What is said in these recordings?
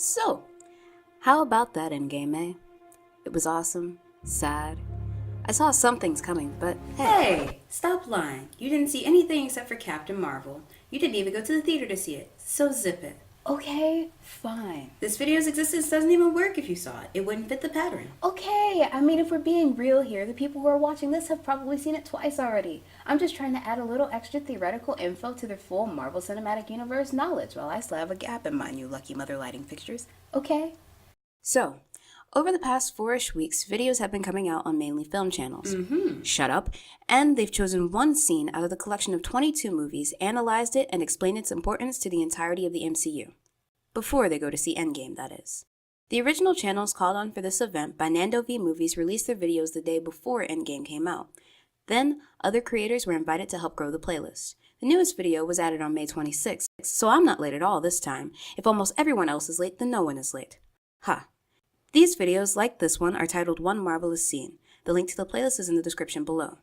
So, how about that Endgame, eh? It was awesome, sad. I saw some things coming, but hey. Hey, stop lying. You didn't see anything except for Captain Marvel. You didn't even go to the theater to see it, so zip it. Okay, fine. This video's existence doesn't even work if you saw it. It wouldn't fit the pattern. Okay, I mean, if we're being real here, the people who are watching this have probably seen it twice already. I'm just trying to add a little extra theoretical info to their full Marvel Cinematic Universe knowledge while I still have a gap in my new lucky mother lighting fixtures. Okay? So, over the past 4-ish weeks, videos have been coming out on mainly film channels. Shut up. And they've chosen one scene out of the collection of 22 movies, analyzed it, and explained its importance to the entirety of the MCU. Before they go to see Endgame, that is. The original channels called on for this event by Nando V Movies released their videos the day before Endgame came out. Then, other creators were invited to help grow the playlist. The newest video was added on May 26th, so I'm not late at all this time. If almost everyone else is late, then no one is late. Ha. These videos, like this one, are titled One Marvelous Scene. The link to the playlist is in the description below.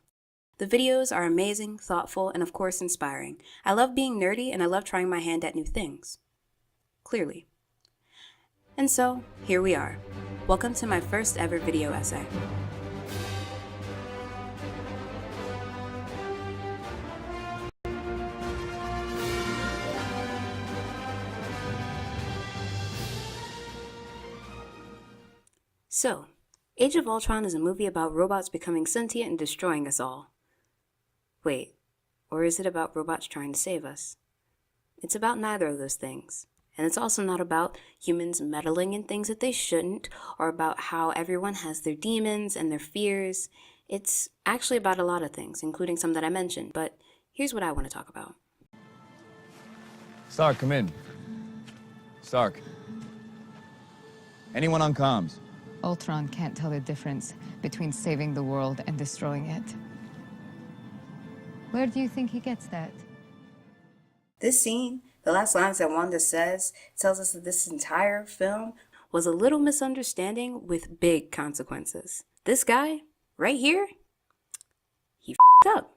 The videos are amazing, thoughtful, and of course inspiring. I love being nerdy and I love trying my hand at new things. Clearly. And so, here we are. Welcome to my first ever video essay. So, Age of Ultron is a movie about robots becoming sentient and destroying us all. Wait, or is it about robots trying to save us? It's about neither of those things. And it's also not about humans meddling in things that they shouldn't, or about how everyone has their demons and their fears. It's actually about a lot of things, including some that I mentioned, but here's what I want to talk about. Stark, come in. Stark. Anyone on comms? Ultron can't tell the difference between saving the world and destroying it. Where do you think he gets that? This scene, the last lines that Wanda says, tells us that this entire film was a little misunderstanding with big consequences. This guy, right here, he f***ed up.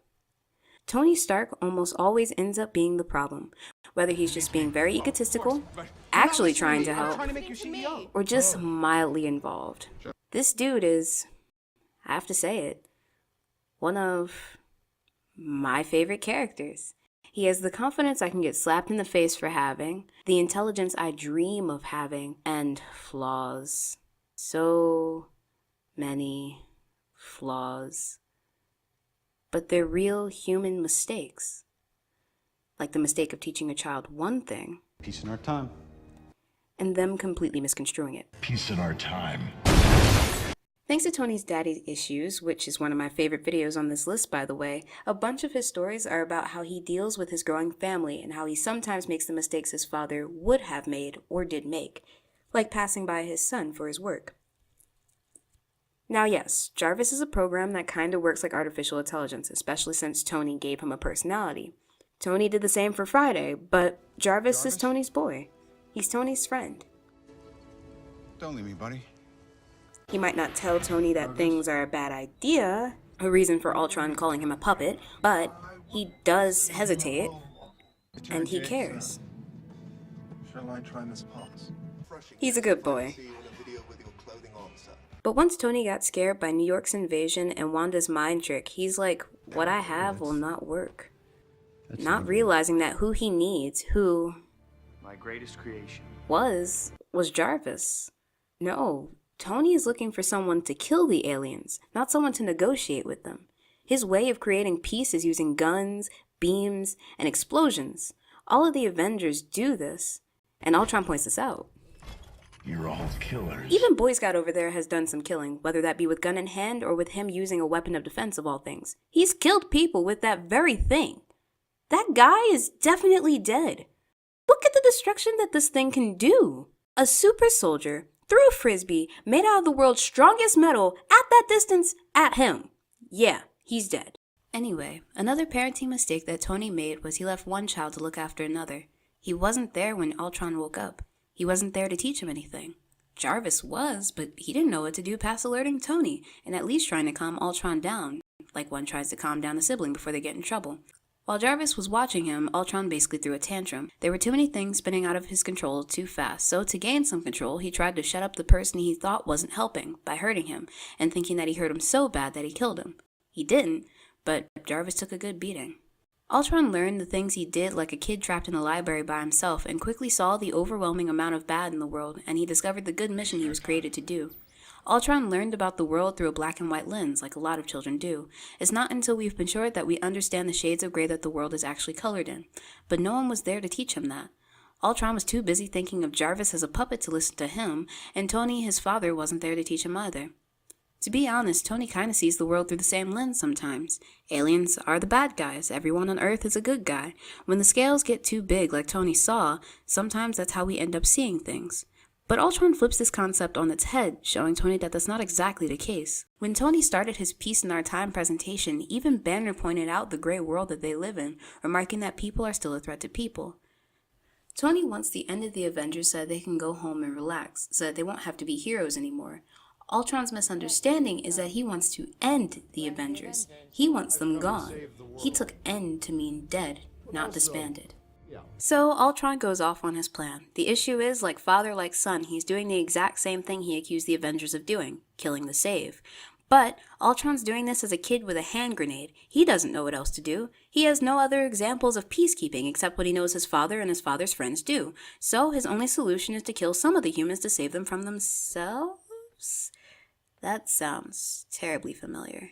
Tony Stark almost always ends up being the problem, whether he's just being very egotistical, actually trying to help, or just mildly involved. This dude is, I have to say it, one of my favorite characters. He has the confidence I can get slapped in the face for having, the intelligence I dream of having, and flaws. So many flaws. But they're real human mistakes. Like the mistake of teaching a child one thing. Peace in our time. And them completely misconstruing it. Peace in our time. Thanks to Tony's daddy issues, which is one of my favorite videos on this list by the way, a bunch of his stories are about how he deals with his growing family and how he sometimes makes the mistakes his father would have made or did make, like passing by his son for his work. Now yes, Jarvis is a program that kinda works like artificial intelligence, especially since Tony gave him a personality. Tony did the same for Friday, but Jarvis is Tony's boy. He's Tony's friend. Don't leave me, buddy. He might not tell Tony that things are a bad idea, a reason for Ultron calling him a puppet, but he does hesitate, and he cares. Shall I try Miss Potts? He's a good boy. But once Tony got scared by New York's invasion and Wanda's mind trick, he's like, what I have will not work. Not realizing that who he needs, who my greatest creation, was Jarvis. No, Tony is looking for someone to kill the aliens, not someone to negotiate with them. His way of creating peace is using guns, beams, and explosions. All of the Avengers do this, and Ultron points this out. You're all killers. Even Boy Scout over there has done some killing, whether that be with gun in hand or with him using a weapon of defense of all things. He's killed people with that very thing. That guy is definitely dead. Look at the destruction that this thing can do. A super soldier threw a frisbee made out of the world's strongest metal at that distance at him. Yeah, he's dead. Anyway, another parenting mistake that Tony made was he left one child to look after another. He wasn't there when Ultron woke up. He wasn't there to teach him anything. Jarvis was, but he didn't know what to do past alerting Tony and at least trying to calm Ultron down, like one tries to calm down a sibling before they get in trouble. While Jarvis was watching him, Ultron basically threw a tantrum. There were too many things spinning out of his control too fast, so to gain some control, he tried to shut up the person he thought wasn't helping by hurting him, and thinking that he hurt him so bad that he killed him. He didn't, but Jarvis took a good beating. Ultron learned the things he did like a kid trapped in the library by himself, and quickly saw the overwhelming amount of bad in the world, and he discovered the good mission he was created to do. Ultron learned about the world through a black and white lens, like a lot of children do. It's not until we've matured that we understand the shades of gray that the world is actually colored in. But no one was there to teach him that. Ultron was too busy thinking of Jarvis as a puppet to listen to him, and Tony, his father, wasn't there to teach him either. To be honest, Tony kinda sees the world through the same lens sometimes. Aliens are the bad guys, everyone on Earth is a good guy. When the scales get too big like Tony saw, sometimes that's how we end up seeing things. But Ultron flips this concept on its head, showing Tony that that's not exactly the case. When Tony started his Peace in Our Time presentation, even Banner pointed out the gray world that they live in, remarking that people are still a threat to people. Tony, once the end of the Avengers, said they can go home and relax, so that they won't have to be heroes anymore. Ultron's misunderstanding is that he wants to end the Avengers. He wants them gone. He took end to mean dead, not disbanded. So Ultron goes off on his plan. The issue is, like father, like son, he's doing the exact same thing he accused the Avengers of doing, killing the Save. But Ultron's doing this as a kid with a hand grenade. He doesn't know what else to do. He has no other examples of peacekeeping except what he knows his father and his father's friends do. So his only solution is to kill some of the humans to save them from themselves? That sounds terribly familiar.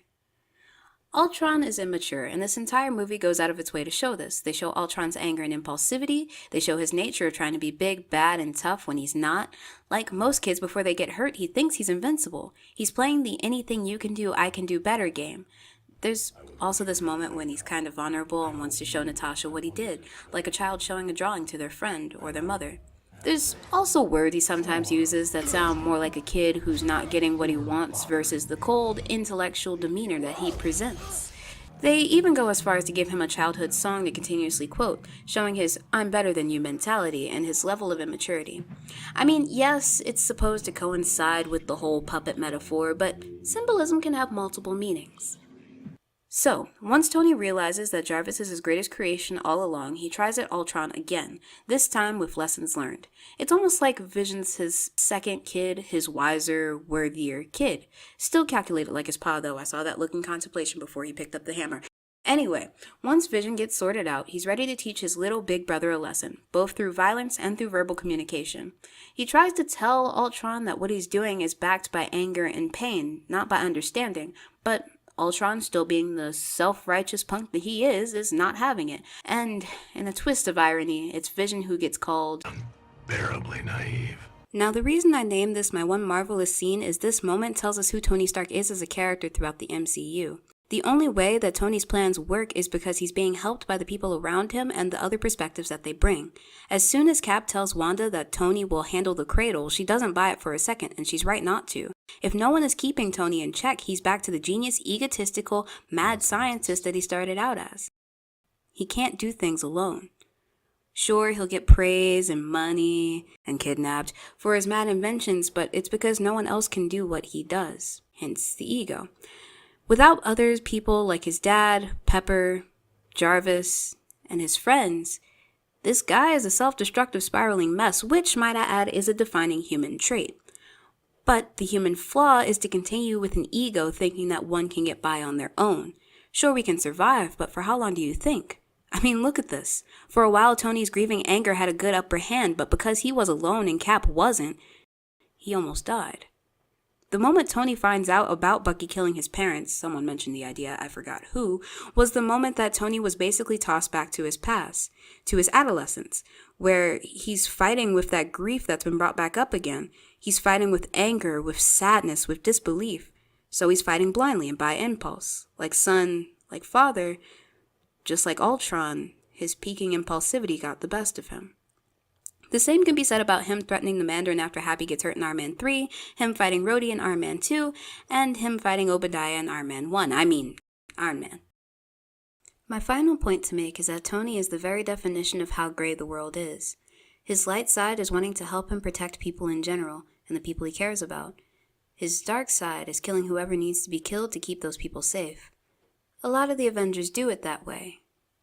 Ultron is immature, and this entire movie goes out of its way to show this. They show Ultron's anger and impulsivity. They show his nature of trying to be big, bad, and tough when he's not. Like most kids, before they get hurt, he thinks he's invincible. He's playing the anything you can do, I can do better game. There's also this moment when he's kind of vulnerable and wants to show Natasha what he did, like a child showing a drawing to their friend or their mother. There's also words he sometimes uses that sound more like a kid who's not getting what he wants versus the cold, intellectual demeanor that he presents. They even go as far as to give him a childhood song to continuously quote, showing his I'm better than you mentality and his level of immaturity. I mean, yes, it's supposed to coincide with the whole puppet metaphor, but symbolism can have multiple meanings. So, once Tony realizes that Jarvis is his greatest creation all along, he tries at Ultron again, this time with lessons learned. It's almost like Vision's his second kid, his wiser, worthier kid. Still calculated like his pa though, I saw that look in contemplation before he picked up the hammer. Anyway, once Vision gets sorted out, he's ready to teach his little big brother a lesson, both through violence and through verbal communication. He tries to tell Ultron that what he's doing is backed by anger and pain, not by understanding, but Ultron, still being the self-righteous punk that he is not having it. And, in a twist of irony, it's Vision who gets called Unbearably naive. Now, the reason I named this my one marvelous scene is this moment tells us who Tony Stark is as a character throughout the MCU. The only way that Tony's plans work is because he's being helped by the people around him and the other perspectives that they bring. As soon as Cap tells Wanda that Tony will handle the cradle, she doesn't buy it for a second, and she's right not to. If no one is keeping Tony in check, he's back to the genius, egotistical, mad scientist that he started out as. He can't do things alone. Sure, he'll get praise and money and kidnapped for his mad inventions, but it's because no one else can do what he does, hence the ego. Without other people like his dad, Pepper, Jarvis, and his friends, this guy is a self-destructive spiraling mess, which, might I add, is a defining human trait. But the human flaw is to continue with an ego thinking that one can get by on their own. Sure, we can survive, but for how long do you think? I mean, look at this. For a while, Tony's grieving anger had a good upper hand, but because he was alone and Cap wasn't, he almost died. The moment Tony finds out about Bucky killing his parents, someone mentioned the idea, I forgot who, was the moment that Tony was basically tossed back to his past, to his adolescence, where he's fighting with that grief that's been brought back up again. He's fighting with anger, with sadness, with disbelief. So he's fighting blindly and by impulse. Like son, like father, just like Ultron, his peaking impulsivity got the best of him. The same can be said about him threatening the Mandarin after Happy gets hurt in Iron Man 3, him fighting Rhodey in Iron Man 2, and him fighting Obadiah in Iron Man 1. Iron Man. My final point to make is that Tony is the very definition of how gray the world is. His light side is wanting to help him protect people in general, and the people he cares about. His dark side is killing whoever needs to be killed to keep those people safe. A lot of the Avengers do it that way.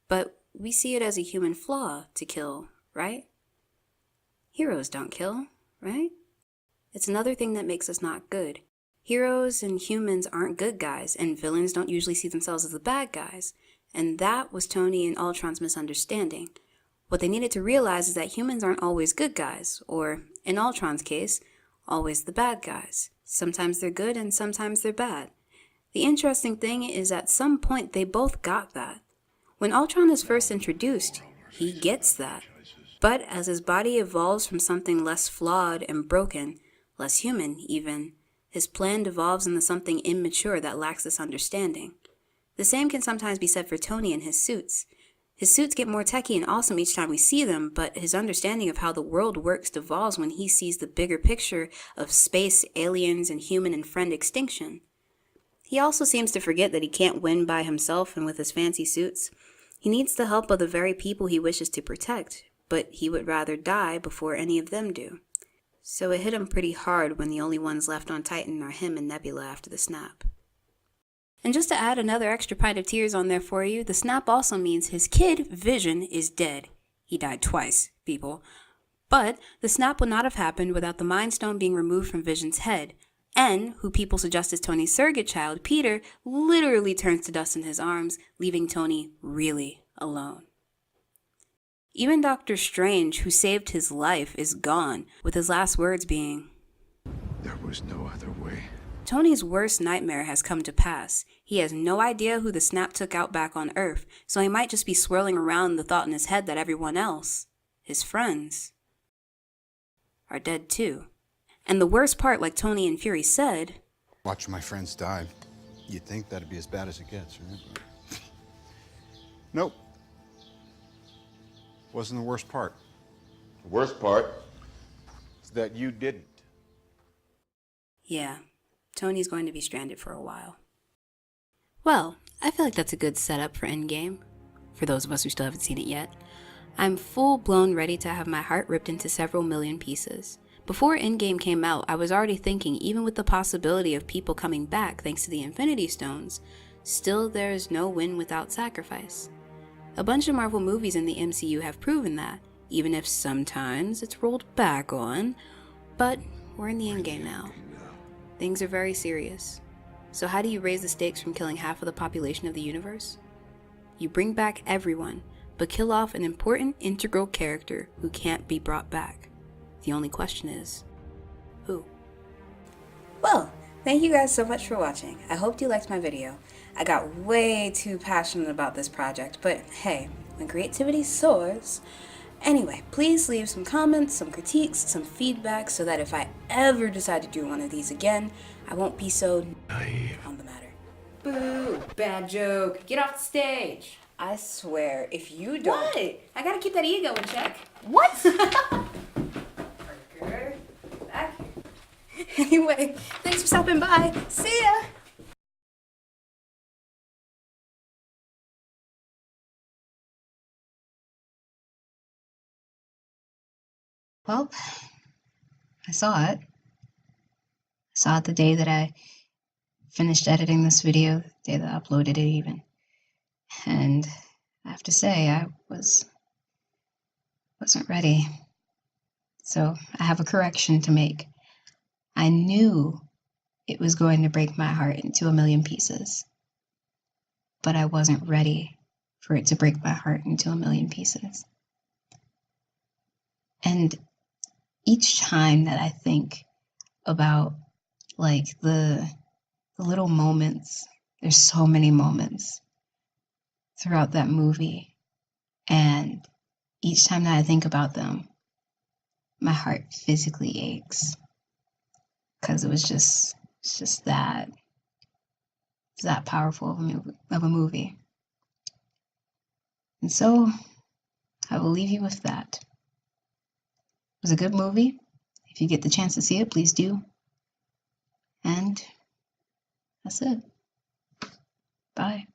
But we see it as a human flaw to kill, right? Heroes don't kill, right? It's another thing that makes us not good. Heroes and humans aren't good guys, and villains don't usually see themselves as the bad guys. And that was Tony and Ultron's misunderstanding. What they needed to realize is that humans aren't always good guys, or, in Ultron's case, always the bad guys. Sometimes they're good and sometimes they're bad. The interesting thing is at some point they both got that. When Ultron is first introduced, he gets that. But as his body evolves from something less flawed and broken, less human even, his plan devolves into something immature that lacks this understanding. The same can sometimes be said for Tony and his suits. His suits get more techy and awesome each time we see them, but his understanding of how the world works devolves when he sees the bigger picture of space, aliens, and human and friend extinction. He also seems to forget that he can't win by himself and with his fancy suits. He needs the help of the very people he wishes to protect, but he would rather die before any of them do. So it hit him pretty hard when the only ones left on Titan are him and Nebula after the snap. And just to add another extra pint of tears on there for you, the snap also means his kid, Vision, is dead. He died twice, people. But the snap would not have happened without the Mind Stone being removed from Vision's head. And, who people suggest is Tony's surrogate child, Peter, literally turns to dust in his arms, leaving Tony really alone. Even Dr. Strange, who saved his life, is gone, with his last words being, There was no other way. Tony's worst nightmare has come to pass. He has no idea who the snap took out back on Earth, so he might just be swirling around the thought in his head that everyone else, his friends, are dead too. And the worst part, like Tony and Fury said, Watching my friends die, you'd think that'd be as bad as it gets, right? Nope. Wasn't the worst part. The worst part? It's that you didn't. yeah, Tony's going to be stranded for a while. Well, I feel like that's a good setup for Endgame, for those of us who still haven't seen it yet. I'm full-blown ready to have my heart ripped into several million pieces. Before Endgame came out, I was already thinking, even with the possibility of people coming back thanks to the Infinity Stones, still there's no win without sacrifice. A bunch of Marvel movies in the MCU have proven that, even if sometimes it's rolled back on, but we're in the Endgame now. Things are very serious. So how do you raise the stakes from killing half of the population of the universe? You bring back everyone, but kill off an important, integral character who can't be brought back. The only question is, who? Well, thank you guys so much for watching. I hope you liked my video. I got way too passionate about this project, but hey, when creativity soars. Anyway, please leave some comments, some critiques, some feedback, so that if I ever decide to do one of these again, I won't be so Naive. on the matter. Boo! Bad joke. Get off the stage. I swear, if you don't... What? I gotta keep that ego in check. What? Parker, back here. Anyway, thanks for stopping by. See ya! Well, I saw it. I saw it the day that I finished editing this video, the day that I uploaded it even. And I have to say, I wasn't ready. So I have a correction to make. I knew it was going to break my heart into a million pieces, but I wasn't ready for it to break my heart into a million pieces. And each time that I think about like the little moments, there's so many moments throughout that movie, and each time that I think about them, my heart physically aches because it's just that powerful of a movie. And so I will leave you with that. It was a good movie. If you get the chance to see it, please do. And that's it. Bye.